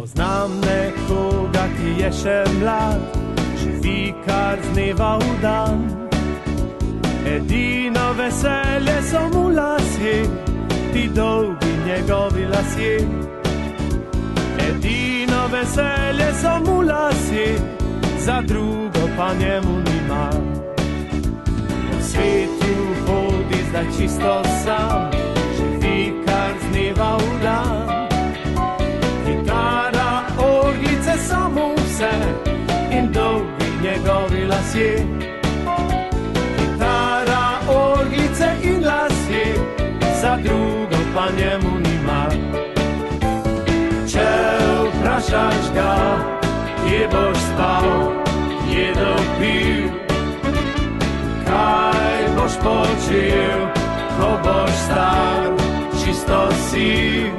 Poznam nekoga, ki je še mlad, živi kar z dneva v dan. Edino veselje so mu lasje, ti dolgi njegovi lasje. Edino veselje so mu lasje, za drugo pa njemu nima. Po svetu hodi zdaj čisto sam, živi kar z dneva v dan. Kitara, orglice so mu vse in dolgi njegovi lasje. Kitara, orglice in lasje, za drugo pa njemu nima. Če vprašaš ga, kje boš spal, jedel, pil, kaj boš počel, ko boš star, čisto si.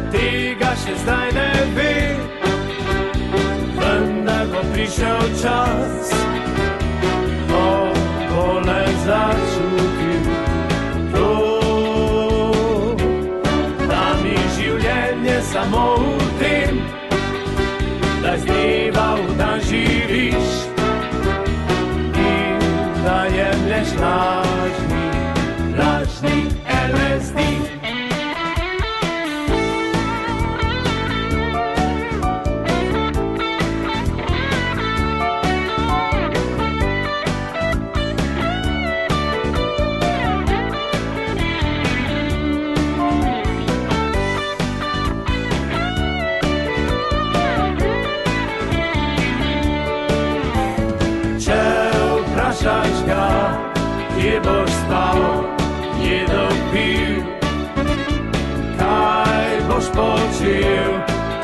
Tega še zdaj ne ve, vendar bo prišel čas, ko bo le začutil to, da ni življenje samo v tem, da z dneva v dan živiš in da jemlješ lažni LSD. Vprašaš ga, kje boš spal, jedel, pil, kaj boš počel,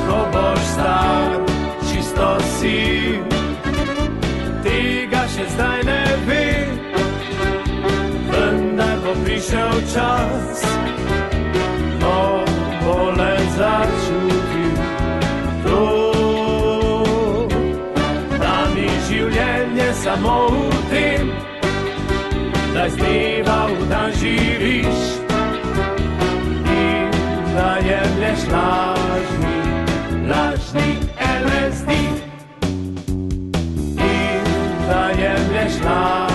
ko boš star, čisto si. Tega še zdaj ne ve, vendar bo prišel čas, ko bo le začutil to, da ni življenje samo v tem, da z dneva v dan živiš in da jemlješ lažni LSD in da jemlješ lažni